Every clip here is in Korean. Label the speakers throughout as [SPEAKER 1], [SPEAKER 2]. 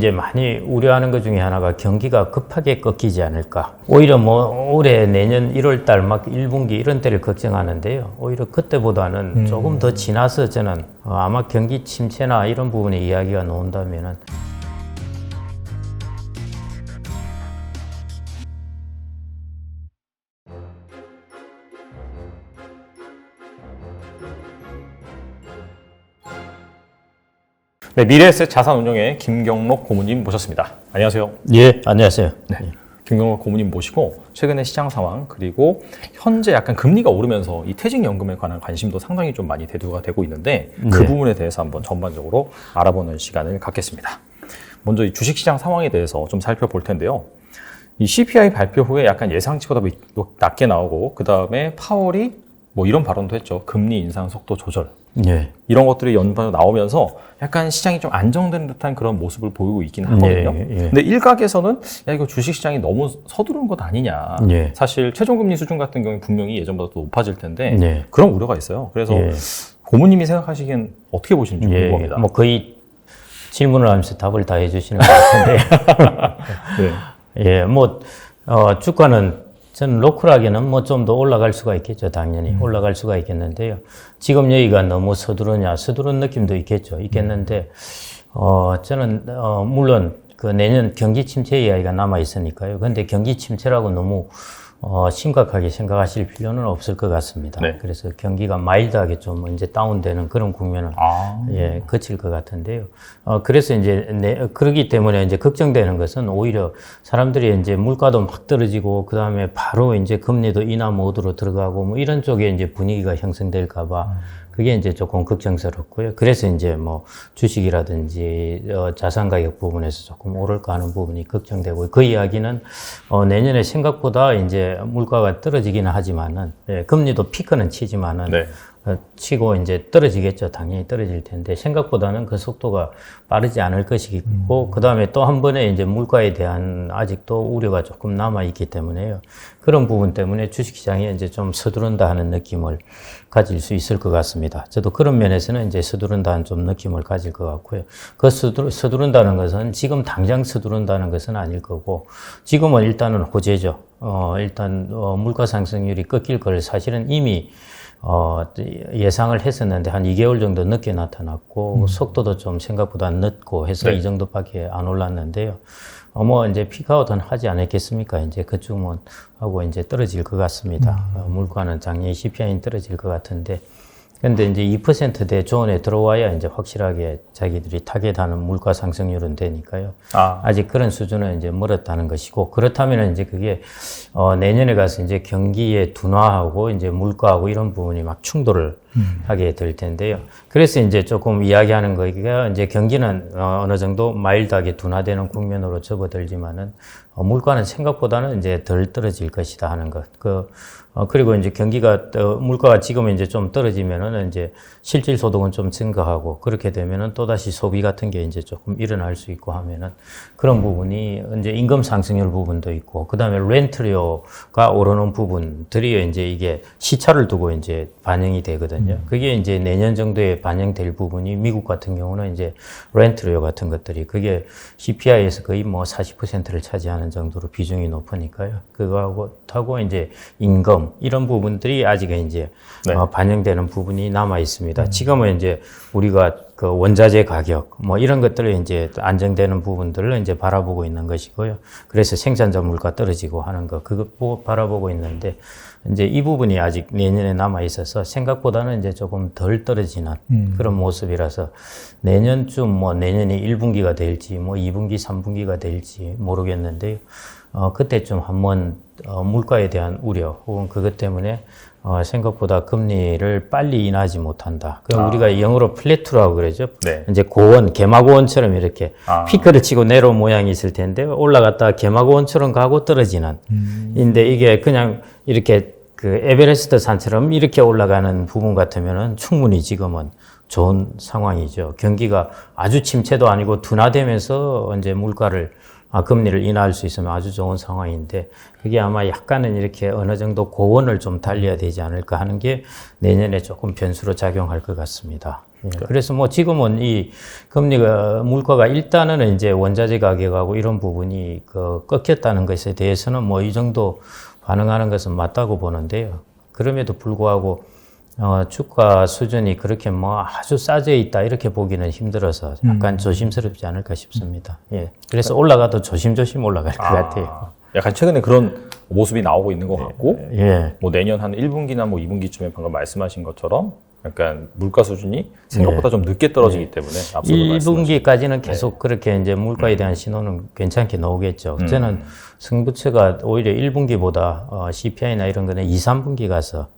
[SPEAKER 1] 이제 많이 우려하는 것 중에 하나가 경기가 급하게 꺾이지 않을까. 오히려 뭐 올해 내년 1월 달 막 1분기 이런 때를 걱정하는데요. 오히려 그때보다는 조금 더 지나서 저는 아마 경기 침체나 이런 부분에 이야기가 나온다면은
[SPEAKER 2] 네, 미래에셋 자산운용의 김경록 고문님 모셨습니다. 안녕하세요.
[SPEAKER 1] 예, 안녕하세요.
[SPEAKER 2] 네, 김경록 고문님 모시고 최근의 시장 상황 그리고 현재 약간 금리가 오르면서 이 퇴직연금에 관한 관심도 상당히 좀 많이 대두가 되고 있는데 그 부분에 대해서 한번 전반적으로 알아보는 시간을 갖겠습니다. 먼저 이 주식시장 상황에 대해서 좀 살펴볼 텐데요. 이 CPI 발표 후에 약간 예상치보다 낮게 나오고 그 다음에 파월이 뭐 이런 발언도 했죠. 금리 인상 속도 조절.
[SPEAKER 1] 예.
[SPEAKER 2] 이런 것들이 연반으로 나오면서 약간 시장이 좀 안정된 듯한 그런 모습을 보이고 있긴 하거든요. 근데 일각에서는 야, 이거 주식시장이 너무 서두른 것 아니냐. 사실 최종금리 수준 같은 경우에 분명히 예전보다 더 높아질 텐데 그런 우려가 있어요. 그래서 고모님이 생각하시기엔 어떻게 보시는지 궁금합니다.
[SPEAKER 1] 뭐 거의 질문을 하면서 답을 다 해주시는 것 같은데. 예, 뭐 주가는 저는 로컬하게는 뭐 좀 더 올라갈 수가 있겠죠. 당연히 올라갈 수가 있겠는데요. 지금 여기가 너무 서두른 느낌도 있겠는데, 저는, 물론 그 내년 경기 침체 이야기가 남아 있으니까요. 근데 경기 침체라고 너무 심각하게 생각하실 필요는 없을 것 같습니다. 그래서 경기가 마일드하게 좀 이제 다운되는 그런 국면은 거칠 것 같은데요. 그래서 이제 그러기 때문에 이제 걱정되는 것은 오히려 사람들이 이제 물가도 막 떨어지고 그 다음에 바로 이제 금리도 인하 모드로 들어가고 뭐 이런 쪽에 이제 분위기가 형성될까봐 그게 이제 조금 걱정스럽고요. 그래서 이제 뭐 주식이라든지 자산 가격 부분에서 조금 오를까 하는 부분이 걱정되고, 그 이야기는 내년에 생각보다 이제 물가가 떨어지기는 하지만은 금리도 피크는 치지만은 치고 이제 떨어지겠죠. 당연히 떨어질 텐데 생각보다는 그 속도가 빠르지 않을 것이고, 그 다음에 또 한 번에 이제 물가에 대한 아직도 우려가 조금 남아 있기 때문에요. 그런 부분 때문에 주식시장이 이제 좀 서두른다 하는 느낌을 가질 수 있을 것 같습니다. 저도 그런 면에서는 이제 서두른다는 좀 느낌을 가질 것 같고요. 그 서두른다는 것은 지금 당장 서두른다는 것은 아닐 거고, 지금은 일단은 호재죠. 일단 물가 상승률이 꺾일 걸 사실은 이미 예상을 했었는데 한 2개월 정도 늦게 나타났고 속도도 좀 생각보다 늦고 해서 이 정도밖에 안 올랐는데요. 뭐 이제 피크아웃은 하지 않았겠습니까? 이제 그쯤은 하고 이제 떨어질 것 같습니다. 물가는 작년 CPI는 떨어질 것 같은데, 근데 이제 2%대 존에 들어와야 이제 확실하게 자기들이 타겟하는 물가 상승률은 되니까요. 아직 그런 수준은 이제 멀었다는 것이고, 그렇다면 이제 그게 내년에 가서 이제 경기의 둔화하고 이제 물가하고 이런 부분이 막 충돌을 하게 될 텐데요. 그래서 이제 조금 이야기하는 거가 이제 경기는 어느 정도 마일드하게 둔화되는 국면으로 접어들지만은 물가는 생각보다는 이제 덜 떨어질 것이다 하는 것. 그리고 이제 물가가 지금 이제 좀 떨어지면은 이제 실질 소득은 좀 증가하고, 그렇게 되면은 또다시 소비 같은 게 이제 조금 일어날 수 있고 하면은 그런 부분이 이제 임금 상승률 부분도 있고, 그 다음에 렌트료가 오르는 부분들이 이제 이게 시차를 두고 이제 반영이 되거든요. 그게 이제 내년 정도에 반영될 부분이 미국 같은 경우는 이제 렌트료 같은 것들이 그게 CPI에서 거의 뭐 40%를 차지하는 정도로 비중이 높으니까요. 그거하고 이제 임금 이런 부분들이 아직 이제 반영되는 부분이 남아 있습니다. 지금은 이제 우리가 그 원자재 가격 뭐 이런 것들을 이제 안정되는 부분들을 이제 바라보고 있는 것이고요. 그래서 생산자 물가 떨어지고 하는 거 그거 바라보고 있는데, 이제 이 부분이 아직 내년에 남아 있어서 생각보다는 이제 조금 덜 떨어지는 그런 모습이라서 내년쯤 뭐 내년이 1분기가 될지 뭐 2분기, 3분기가 될지 모르겠는데요. 그때쯤 한번 물가에 대한 우려 혹은 그것 때문에 생각보다 금리를 빨리 인하하지 못한다. 우리가 영어로 플래투라고 그러죠. 이제 개마고원처럼 이렇게 피크를 치고 내려온 모양이 있을 텐데 올라갔다가 개마고원처럼 가고 떨어지는. 인데 이게 그냥 이렇게 그 에베레스트 산처럼 이렇게 올라가는 부분 같으면은 충분히 지금은 좋은 상황이죠. 경기가 아주 침체도 아니고 둔화되면서 이제 금리를 인하할 수 있으면 아주 좋은 상황인데, 그게 아마 약간은 이렇게 어느 정도 고원을 좀 달려야 되지 않을까 하는 게 내년에 조금 변수로 작용할 것 같습니다. 예. 그래서 뭐 지금은 이 금리가 물가가 일단은 이제 원자재 가격하고 이런 부분이 꺾였다는 것에 대해서는 뭐 이 정도 반응하는 것은 맞다고 보는데요. 그럼에도 불구하고 주가 수준이 그렇게 뭐 아주 싸져 있다 이렇게 보기는 힘들어서 약간 조심스럽지 않을까 싶습니다. 예. 그래서 올라가도 조심조심 올라갈 것 같아요.
[SPEAKER 2] 약간 최근에 그런 모습이 나오고 있는 것 같고,
[SPEAKER 1] 예.
[SPEAKER 2] 뭐 내년 한 1분기나 뭐 2분기쯤에 방금 말씀하신 것처럼 약간 물가 수준이 생각보다 좀 늦게 떨어지기 때문에 앞서도
[SPEAKER 1] 1분기까지는 계속 그렇게 이제 물가에 대한 신호는 괜찮게 나오겠죠. 저는 승부처가 오히려 1분기보다 CPI나 이런 거는 2, 3분기 가서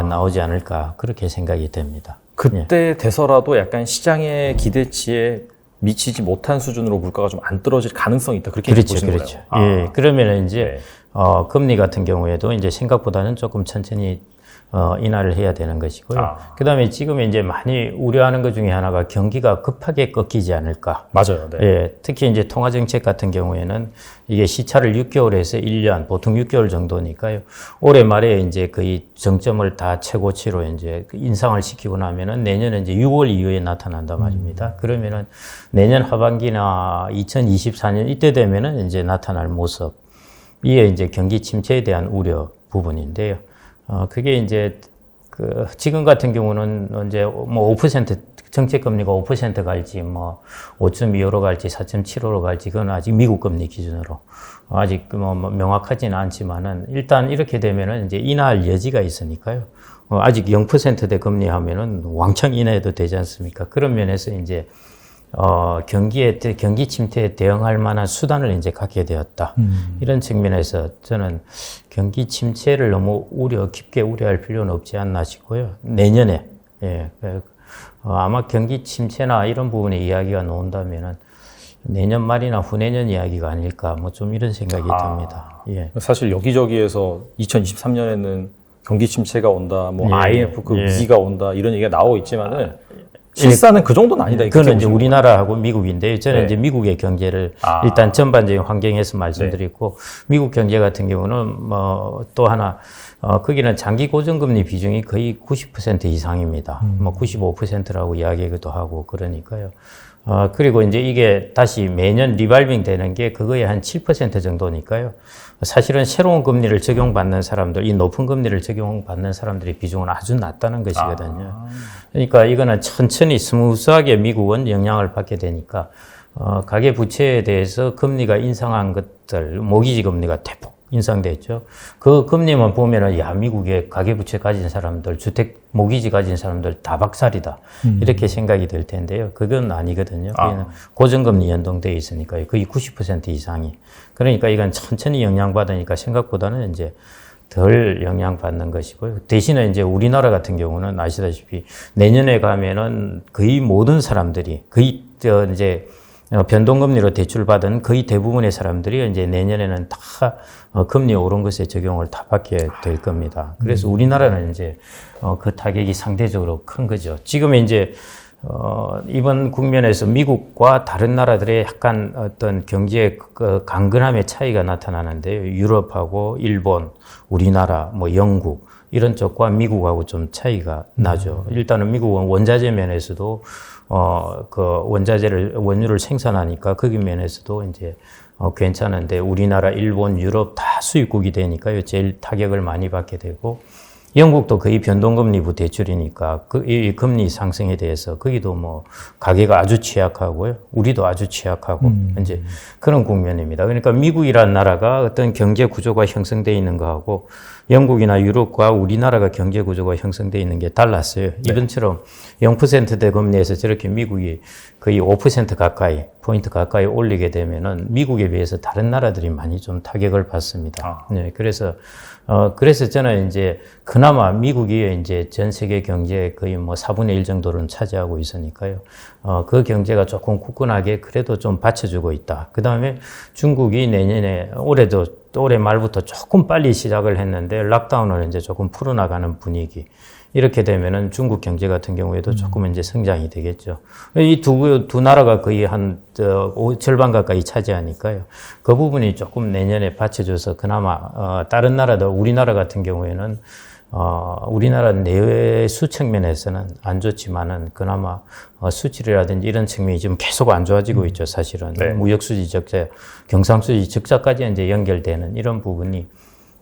[SPEAKER 1] 나오지 않을까 그렇게 생각이 됩니다.
[SPEAKER 2] 그때 돼서라도 약간 시장의 기대치에 미치지 못한 수준으로 물가가 좀 안 떨어질 가능성이 있다. 그렇게 보시는
[SPEAKER 1] 그렇죠.
[SPEAKER 2] 거예요?
[SPEAKER 1] 예. 그러면 이제 금리 같은 경우에도 이제 생각보다는 조금 천천히 인하를 해야 되는 것이고요. 그다음에 지금 이제 많이 우려하는 것 중에 하나가 경기가 급하게 꺾이지 않을까.
[SPEAKER 2] 맞아요. 네.
[SPEAKER 1] 예, 특히 이제 통화 정책 같은 경우에는 이게 시차를 6개월에서 1년, 보통 6개월 정도니까요. 올해 말에 이제 거의 정점을 다 최고치로 이제 인상을 시키고 나면은 내년에 이제 6월 이후에 나타난단 말입니다. 그러면은 내년 하반기나 2024년 이때 되면은 이제 나타날 모습. 이게 이제 경기 침체에 대한 우려 부분인데요. 그게 이제 지금 같은 경우는 이제 뭐 5% 정책 금리가 5% 갈지 뭐 5.25로 갈지 4.75로 갈지 그건 아직 미국 금리 기준으로 아직 뭐 명확하지는 않지만은 일단 이렇게 되면은 이제 인하할 여지가 있으니까요. 아직 0%대 금리 하면은 왕창 인하해도 되지 않습니까? 그런 면에서 이제 경기 침체에 대응할 만한 수단을 이제 갖게 되었다. 이런 측면에서 저는 경기 침체를 너무 깊게 우려할 필요는 없지 않나 싶고요. 내년에, 예. 아마 경기 침체나 이런 부분에 이야기가 나온다면은 내년 말이나 후내년 이야기가 아닐까, 뭐 좀 이런 생각이 듭니다. 예.
[SPEAKER 2] 사실 여기저기에서 2023년에는 경기 침체가 온다, 뭐 IMF 위기가 온다, 이런 얘기가 나오고 있지만은 실사는 그 정도는 아니다.
[SPEAKER 1] 그건 이제 우리나라하고 미국인데요. 저는 이제 미국의 경제를 일단 전반적인 환경에서 말씀드리고 미국 경제 같은 경우는 뭐 또 하나 거기는 장기 고정금리 비중이 거의 90% 이상입니다. 뭐 95%라고 이야기하기도 하고 그러니까요. 그리고 이제 이게 다시 매년 리발빙 되는 게 그거에 한 7% 정도니까요. 사실은 새로운 금리를 적용받는 사람들, 이 높은 금리를 적용받는 사람들의 비중은 아주 낮다는 것이거든요. 그러니까 이거는 천천히 스무스하게 미국은 영향을 받게 되니까, 가계 부채에 대해서 금리가 인상한 것들, 모기지 금리가 대폭 인상됐죠. 그 금리만 보면은, 야, 미국의 가계부채 가진 사람들, 주택 모기지 가진 사람들 다 박살이다. 이렇게 생각이 될 텐데요. 그건 아니거든요. 그게는 고정금리 연동되어 있으니까요. 거의 90% 이상이. 그러니까 이건 천천히 영향받으니까 생각보다는 이제 덜 영향받는 것이고요. 대신에 이제 우리나라 같은 경우는 아시다시피 내년에 가면은 거의 모든 사람들이 거의 이제 변동금리로 대출받은 거의 대부분의 사람들이 이제 내년에는 다 금리 오른 것에 적용을 다 받게 될 겁니다. 그래서 우리나라는 이제 그 타격이 상대적으로 큰 거죠. 지금 이제 이번 국면에서 미국과 다른 나라들의 약간 어떤 경제 강건함의 차이가 나타나는데요. 유럽하고 일본, 우리나라, 뭐 영국 이런 쪽과 미국하고 좀 차이가 나죠. 일단은 미국은 원자재 면에서도 원유를 생산하니까 거기 면에서도 이제 괜찮은데 우리나라, 일본, 유럽 다 수입국이 되니까요. 제일 타격을 많이 받게 되고 영국도 거의 변동금리부 대출이니까 이 금리 상승에 대해서 거기도 뭐 가계가 아주 취약하고요. 우리도 아주 취약하고 이제 그런 국면입니다. 그러니까 미국이라는 나라가 어떤 경제 구조가 형성되어 있는 거하고 영국이나 유럽과 우리나라가 경제 구조가 형성되어 있는 게 달랐어요. 이번처럼 0%대 금리에서 저렇게 미국이 거의 5% 가까이, 포인트 가까이 올리게 되면은 미국에 비해서 다른 나라들이 많이 좀 타격을 받습니다. 네, 그래서 저는 이제 그나마 미국이 이제 전 세계 경제의 거의 뭐 4분의 1 정도는 차지하고 있으니까요. 그 경제가 조금 굳건하게 그래도 좀 받쳐주고 있다. 그 다음에 중국이 내년에 올해 말부터 조금 빨리 시작을 했는데 락다운을 이제 조금 풀어나가는 분위기. 이렇게 되면은 중국 경제 같은 경우에도 조금 이제 성장이 되겠죠. 이 두 나라가 거의 한 절반 가까이 차지하니까요. 그 부분이 조금 내년에 받쳐줘서 그나마 다른 나라들, 우리나라 같은 경우에는 우리나라 내수 측면에서는 안 좋지만은 그나마 수출이라든지 이런 측면이 지금 계속 안 좋아지고 있죠, 사실은.
[SPEAKER 2] 네.
[SPEAKER 1] 무역수지 적자, 경상수지 적자까지 이제 연결되는 이런 부분이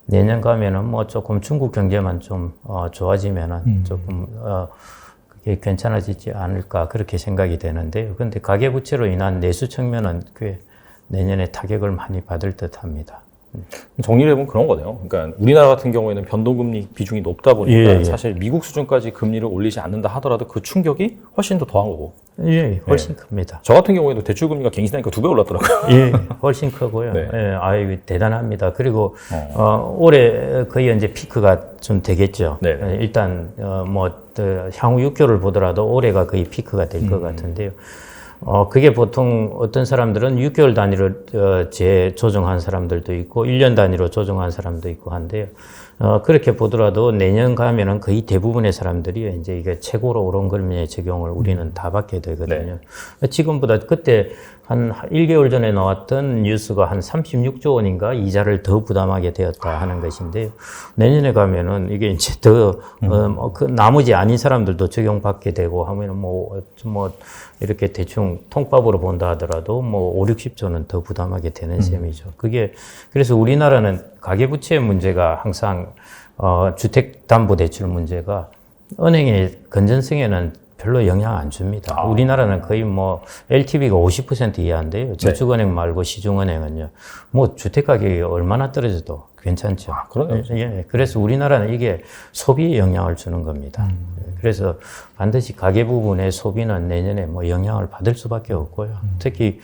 [SPEAKER 1] 내년 가면은 뭐 조금 중국 경제만 좀 좋아지면은 조금 그게 괜찮아지지 않을까 그렇게 생각이 되는데요. 근데 가계부채로 인한 내수 측면은 꽤 내년에 타격을 많이 받을 듯합니다.
[SPEAKER 2] 정리를 해보면 그런 거네요. 그러니까 우리나라 같은 경우에는 변동금리 비중이 높다 보니까
[SPEAKER 1] 예.
[SPEAKER 2] 사실 미국 수준까지 금리를 올리지 않는다 하더라도 그 충격이 훨씬 더 더한 거고.
[SPEAKER 1] 예, 훨씬 큽니다.
[SPEAKER 2] 저 같은 경우에도 대출금리가 갱신하니까 2배 올랐더라고요.
[SPEAKER 1] 예, 훨씬 크고요.
[SPEAKER 2] 네.
[SPEAKER 1] 예, 아유, 대단합니다. 그리고, 올해 거의 이제 피크가 좀 되겠죠.
[SPEAKER 2] 네.
[SPEAKER 1] 일단, 향후 6개월을 보더라도 올해가 거의 피크가 될 것 같은데요. 그게 보통 어떤 사람들은 6개월 단위로 재조정한 사람들도 있고 1년 단위로 조정한 사람도 있고 한데요. 그렇게 보더라도 내년 가면은 거의 대부분의 사람들이 이제 이게 최고로 오름금리의 적용을 우리는 다 받게 되거든요. 지금보다 그때 한 1개월 전에 나왔던 뉴스가 한 36조 원인가 이자를 더 부담하게 되었다 하는 것인데요. 내년에 가면은 이게 이제 더, 그 나머지 아닌 사람들도 적용받게 되고 하면은 이렇게 대충 통밥으로 본다 하더라도 5, 60조는 더 부담하게 되는 셈이죠. 그래서 우리나라는 가계부채 문제가 항상, 주택담보대출 문제가 은행의 건전성에는 별로 영향 안 줍니다. 우리나라는 거의 LTV가 50% 이하인데요. 저축은행 말고 시중은행은요. 주택 가격이 얼마나 떨어져도 괜찮죠.
[SPEAKER 2] 그러네요.
[SPEAKER 1] 예, 그래서 우리나라는 이게 소비에 영향을 주는 겁니다. 그래서 반드시 가계 부분의 소비는 내년에 영향을 받을 수밖에 없고요. 특히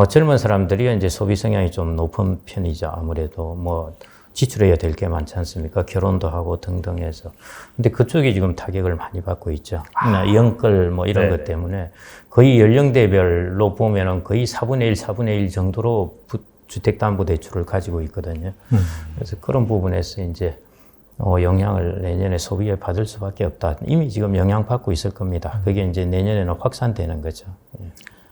[SPEAKER 1] 젊은 사람들이 이제 소비 성향이 좀 높은 편이죠. 아무래도 지출해야 될 게 많지 않습니까? 결혼도 하고 등등 해서. 근데 그쪽이 지금 타격을 많이 받고 있죠. 연끌 이런 것 때문에 거의 연령대별로 보면은 거의 4분의 1, 4분의 1 정도로 주택담보대출을 가지고 있거든요. 그래서 그런 부분에서 이제 영향을 내년에 소비에 받을 수밖에 없다. 이미 지금 영향받고 있을 겁니다. 그게 이제 내년에는 확산되는 거죠. 예.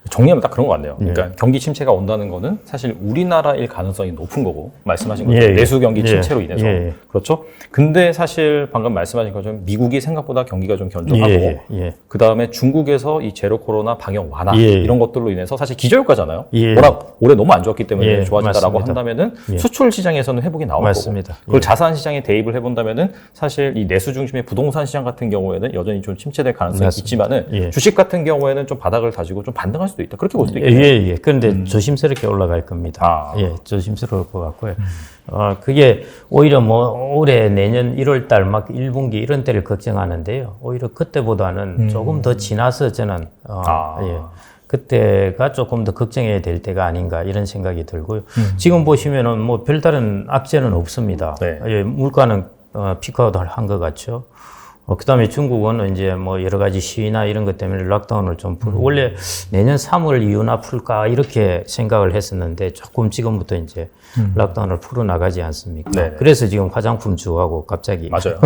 [SPEAKER 2] 정리하면 딱 그런 것 같네요. 그러니까 경기 침체가 온다는 거는 사실 우리나라일 가능성이 높은 거고, 말씀하신 것처럼 내수 경기 침체로 인해서. 그렇죠? 근데 사실 방금 말씀하신 것처럼 미국이 생각보다 경기가 좀 견조하고, 그 다음에 중국에서 이 제로 코로나 방역 완화, 이런 것들로 인해서 사실 기저효과잖아요. 워낙 올해 너무 안 좋았기 때문에 좋아진다라고 한다면은 수출 시장에서는 회복이 나올
[SPEAKER 1] 맞습니다.
[SPEAKER 2] 거고, 그걸 자산 시장에 대입을 해본다면은 사실 이 내수 중심의 부동산 시장 같은 경우에는 여전히 좀 침체될 가능성이 있지만은 주식 같은 경우에는 좀 바닥을 다지고 좀 반등할 수도 있다. 그렇게 볼 수도 있겠네요.
[SPEAKER 1] 그런데 조심스럽게 올라갈 겁니다. 조심스러울 것 같고요. 그게 오히려 올해 내년 1월 달 막 1분기 이런 때를 걱정하는데요. 오히려 그때보다는 조금 더 지나서 저는, 그때가 조금 더 걱정해야 될 때가 아닌가 이런 생각이 들고요. 지금 보시면은 별다른 악재는 없습니다. 물가는 피크아웃 한 것 같죠. 그 다음에 중국은 이제 여러 가지 시위나 이런 것 때문에 락다운을 좀 원래 내년 3월 이후나 풀까 이렇게 생각을 했었는데 조금 지금부터 이제 락다운을 풀어나가지 않습니까? 그래서 지금 화장품 주하고 갑자기.
[SPEAKER 2] 맞아요.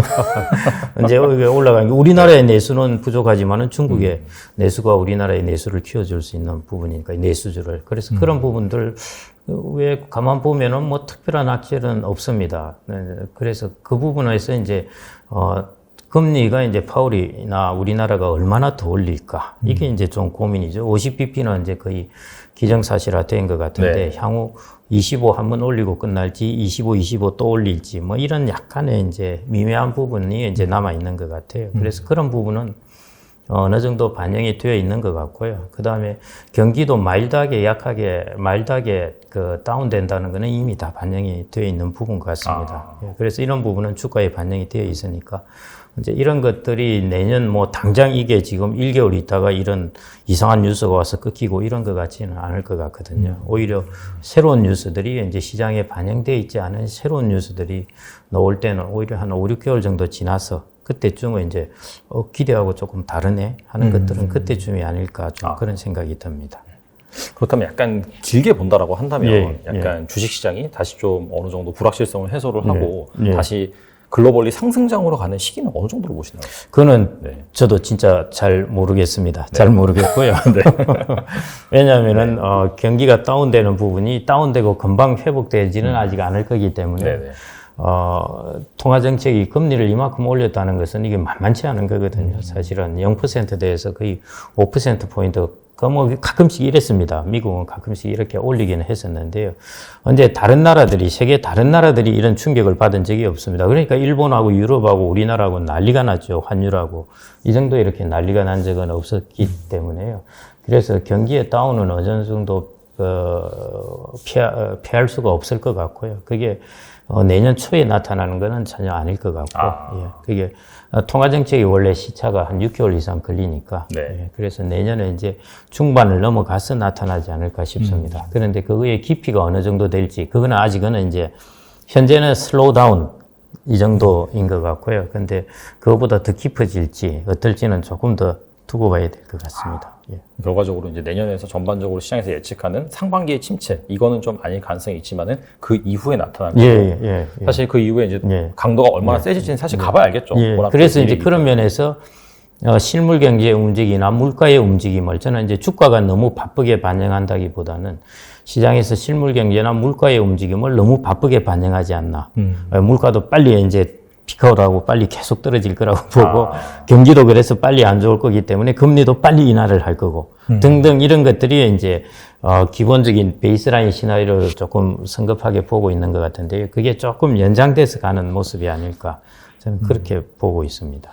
[SPEAKER 1] 이제 올라가는 게 우리나라의 내수는 부족하지만은 중국의 내수가 우리나라의 내수를 키워줄 수 있는 부분이니까 내수주를. 그래서 그런 부분들 왜 가만 보면은 특별한 악재는 없습니다. 그래서 그 부분에서 이제, 금리가 이제 파월이나 우리나라가 얼마나 더 올릴까? 이게 이제 좀 고민이죠. 50bp는 이제 거의 기정사실화된 것 같은데, 향후 25 한번 올리고 끝날지, 25 또 올릴지, 이런 약간의 이제 미묘한 부분이 이제 남아있는 것 같아요. 그래서 그런 부분은 어느 정도 반영이 되어 있는 것 같고요. 그 다음에 경기도 마일드하게 다운된다는 것은 이미 다 반영이 되어 있는 부분 같습니다. 그래서 이런 부분은 주가에 반영이 되어 있으니까 이제 이런 것들이 내년 당장 이게 지금 1개월 있다가 이런 이상한 뉴스가 와서 끊기고 이런 것 같지는 않을 것 같거든요. 오히려 새로운 뉴스들이 이제 시장에 반영되어 있지 않은 새로운 뉴스들이 나올 때는 오히려 한 5, 6개월 정도 지나서 그때쯤은 이제 기대하고 조금 다르네 하는 것들은 그때쯤이 아닐까 좀 그런 생각이 듭니다.
[SPEAKER 2] 그렇다면 약간 길게 본다라고 한다면 약간 주식시장이 다시 좀 어느 정도 불확실성을 해소를 하고 다시 글로벌리 상승장으로 가는 시기는 어느 정도로 보시나요?
[SPEAKER 1] 그거는 저도 진짜 잘 모르겠습니다. 잘 모르겠고요. 왜냐하면은 경기가 다운되는 부분이 다운되고 금방 회복되지는 아직 않을 거기 때문에 통화 정책이 금리를 이만큼 올렸다는 것은 이게 만만치 않은 거거든요. 사실은 0%대에서 거의 5%포인트 뭐 가끔씩 이랬습니다. 미국은 가끔씩 이렇게 올리기는 했었는데요. 언제 다른 나라들이, 세계 다른 나라들이 이런 충격을 받은 적이 없습니다. 그러니까 일본하고 유럽하고 우리나라하고 난리가 났죠. 환율하고. 이 정도 이렇게 난리가 난 적은 없었기 때문에요. 그래서 경기의 다운은 어느 정도 피할 수가 없을 것 같고요. 그게 내년 초에 나타나는 것은 전혀 아닐 것 같고, 예, 그게 통화정책이 원래 시차가 한 6개월 이상 걸리니까,
[SPEAKER 2] 네.
[SPEAKER 1] 예, 그래서 내년에 이제 중반을 넘어가서 나타나지 않을까 싶습니다. 그런데 그거의 깊이가 어느 정도 될지, 그거는 아직은 이제 현재는 슬로우 다운 이 정도인 것 같고요. 근데 그거보다 더 깊어질지 어떨지는 조금 더 두고 봐야 될 것 같습니다. 예.
[SPEAKER 2] 결과적으로 이제 내년에서 전반적으로 시장에서 예측하는 상반기의 침체, 이거는 좀 아닐 가능성이 있지만은 그 이후에 나타날 거고, 사실 그 이후에 이제 강도가 얼마나 세질지는 사실 가봐야 알겠죠. 워낙
[SPEAKER 1] 그래서 이제
[SPEAKER 2] 일이기
[SPEAKER 1] 그런 면에서 실물 경제의 움직임이나 물가의 움직임을 저는 이제 주가가 너무 바쁘게 반영한다기보다는 시장에서 실물 경제나 물가의 움직임을 너무 바쁘게 반영하지 않나. 물가도 빨리 이제 피크아웃하고 빨리 계속 떨어질 거라고 보고 경기도 그래서 빨리 안 좋을 거기 때문에 금리도 빨리 인하를 할 거고 등등 이런 것들이 이제 기본적인 베이스라인 시나리오를 조금 성급하게 보고 있는 것 같은데요. 그게 조금 연장돼서 가는 모습이 아닐까 저는 그렇게 보고 있습니다.